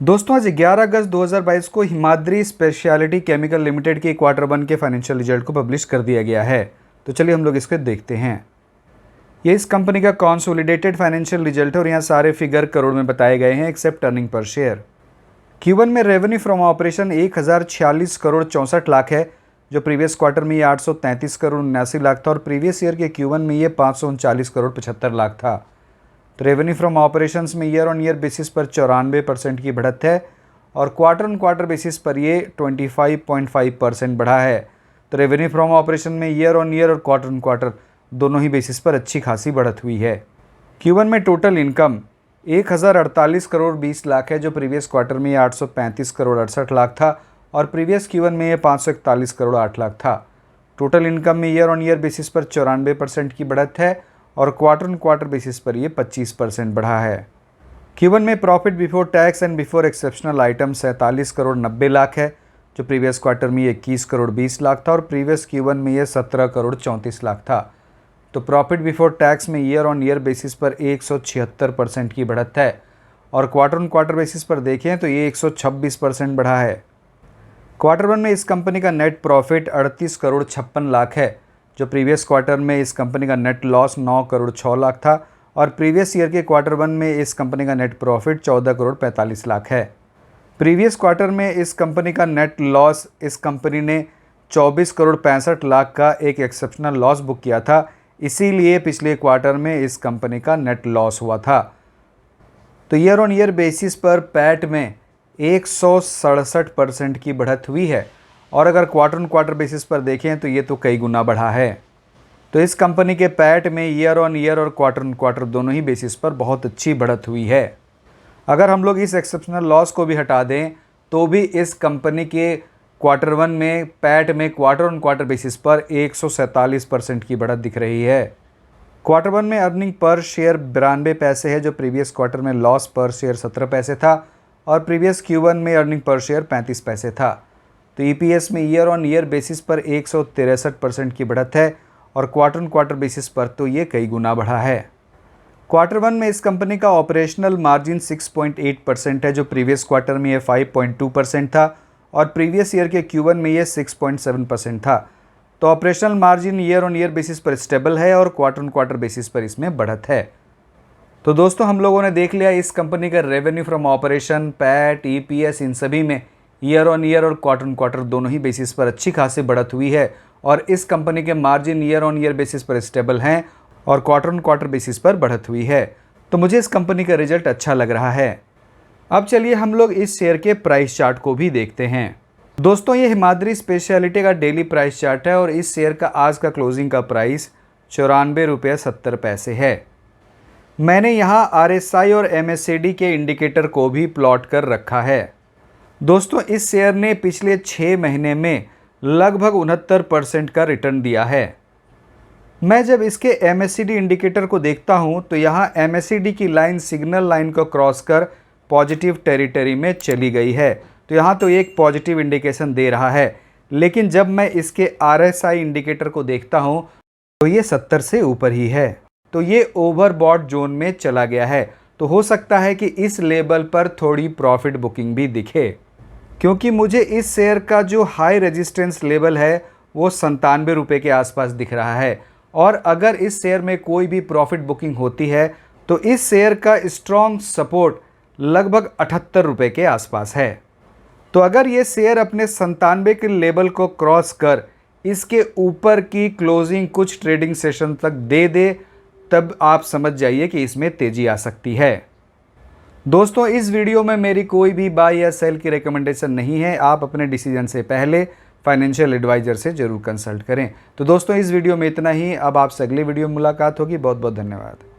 दोस्तों आज 11 अगस्त 2022 को हिमाद्री स्पेशलिटी केमिकल लिमिटेड के क्वार्टर 1 के फाइनेंशियल रिजल्ट को पब्लिश कर दिया गया है। तो चलिए हम लोग इसको देखते हैं। ये इस कंपनी का कंसोलिडेटेड फाइनेंशियल रिजल्ट है और यहाँ सारे फिगर करोड़ में बताए गए हैं accept earning per share. Q1 में revenue from operation 1046 crore 64 lakh है, जो प्रीवियस क्वार्टर में ये 833 करोड़ 79 लाख था और प्रीवियस ईयर के Q1 में ये 539 करोड़ 75 लाख था। तो रेवेन्यू फ्रॉम ऑपरेशंस में ईयर ऑन ईयर बेसिस पर 94% की बढ़त है और क्वार्टर ऑन क्वार्टर बेसिस पर ये 25.5% बढ़ा है। तो रेवेन्यू फ्रॉम ऑपरेशन में ईयर ऑन ईयर और क्वार्टर ऑन क्वार्टर दोनों ही बेसिस पर अच्छी खासी बढ़त हुई है। Q1 में टोटल इनकम 1048 करोड़ 20 लाख है, जो प्रीवियस क्वार्टर में ये 835 करोड़ 68 लाख था और प्रीवियस Q1 में ये 541 करोड़ 8 लाख था। टोटल इनकम में ईयर ऑन ईयर बेसिस पर 94% की बढ़त है और क्वार्टर ऑन क्वार्टर बेसिस पर ये 25% बढ़ा है। Q1 में profit before tax and before exceptional item 47 crore 90 lakh है, जो प्रीवियस क्वार्टर में ये 21 करोड़ 20 लाख था और प्रीवियस Q1 में ये 17 करोड़ 34 लाख था। तो प्रॉफिट बिफोर टैक्स में ईयर ऑन ईयर बेसिस पर 176% की बढ़त है और क्वार्टर ऑन क्वार्टर बेसिस पर देखें तो ये 126% बढ़ा है। क्वार्टर 1 में इस कंपनी का नेट प्रॉफिट 38 करोड़ 56 लाख है, जो प्रीवियस क्वार्टर में इस कंपनी का नेट लॉस 9 करोड़ 6 लाख था और प्रीवियस ईयर के क्वार्टर 1 में इस कंपनी का नेट प्रॉफिट 14 करोड़ 45 लाख है। प्रीवियस क्वार्टर में इस कंपनी का नेट लॉस इस कंपनी ने 24 करोड़ 65 लाख का एक एक्सेप्शनल लॉस बुक किया था, इसीलिए पिछले क्वार्टर में इस कंपनी का नेट लॉस हुआ था। तो ईयर ऑन ईयर बेसिस पर पैट में 167% की बढ़त हुई है और अगर क्वार्टर ऑन क्वार्टर बेसिस पर देखें तो ये तो कई गुना बढ़ा है। तो इस कंपनी के पैट में ईयर ऑन ईयर और क्वार्टर ऑन क्वार्टर दोनों ही बेसिस पर बहुत अच्छी बढ़त हुई है। अगर हम लोग इस एक्सेप्शनल लॉस को भी हटा दें तो भी इस कंपनी के क्वार्टर 1 में पैट में क्वार्टर ऑन क्वार्टर बेसिस पर 147% की बढ़त दिख रही है। क्वार्टर 1 में अर्निंग पर शेयर 92 पैसे है, जो प्रीवियस क्वार्टर में लॉस पर शेयर 17 पैसे था और प्रीवियस Q1 में अर्निंग पर शेयर 35 पैसे था। तो EPS में ईयर ऑन ईयर बेसिस पर 163% की बढ़त है और क्वार्टर ऑन क्वार्टर बेसिस पर तो ये कई गुना बढ़ा है। क्वार्टर 1 में इस कंपनी का ऑपरेशनल मार्जिन 6.8% है, जो प्रीवियस क्वार्टर में ये 5.2% था और प्रीवियस ईयर के Q1 में ये 6.7% था। तो operational margin year on year basis पर स्टेबल है और क्वार्टर ऑन क्वार्टर बेसिस पर इसमें बढ़त है। तो दोस्तों हम लोगों ने देख लिया इस कंपनी का revenue from operation, PAT, EPS इन सभी में ईयर ऑन ईयर और क्वार्टर ऑन क्वार्टर दोनों ही बेसिस पर अच्छी खासी बढ़त हुई है और इस कंपनी के margin year on year basis पर स्टेबल हैं और क्वार्टर ऑन क्वार्टर बेसिस पर बढ़त हुई है। तो मुझे इस कंपनी का रिजल्ट अच्छा लग रहा है। अब चलिए हम लोग इस शेयर के प्राइस चार्ट को भी देखते हैं। दोस्तों ये हिमाद्री स्पेशलिटी का डेली प्राइस चार्ट है और इस शेयर का आज का क्लोजिंग का प्राइस 94 रुपये 70 पैसे है। मैंने यहाँ RSI और MACD के इंडिकेटर को भी प्लॉट कर रखा है। दोस्तों इस शेयर ने पिछले 6 महीने में लगभग 69% का रिटर्न दिया है। मैं जब इसके MACD इंडिकेटर को देखता हूँ तो यहाँ MACD की लाइन सिग्नल लाइन को क्रॉस कर पॉजिटिव टेरिटरी में चली गई है। तो यहाँ तो एक पॉजिटिव इंडिकेशन दे रहा है, लेकिन जब मैं इसके RSI इंडिकेटर को देखता हूँ तो ये 70 से ऊपर ही है। तो ये ओवरबॉट जोन में चला गया है। तो हो सकता है कि इस लेवल पर थोड़ी प्रॉफिट बुकिंग भी दिखे, क्योंकि मुझे इस शेयर का जो हाई रेजिस्टेंस लेवल है वो 97 रुपये के आसपास दिख रहा है और अगर इस शेयर में कोई भी प्रॉफिट बुकिंग होती है तो इस शेयर का स्ट्रॉन्ग सपोर्ट लगभग 78 रुपये के आसपास है। तो अगर ये शेयर अपने 97 के लेवल को क्रॉस कर इसके ऊपर की क्लोजिंग कुछ ट्रेडिंग सेशन तक दे तब आप समझ जाइए कि इसमें तेज़ी आ सकती है। दोस्तों इस वीडियो में मेरी कोई भी बाय या सेल की रिकमेंडेशन नहीं है। आप अपने डिसीजन से पहले फाइनेंशियल एडवाइज़र से ज़रूर कंसल्ट करें। तो दोस्तों इस वीडियो में इतना ही। अब आपसे अगले वीडियो में मुलाकात होगी। बहुत बहुत धन्यवाद।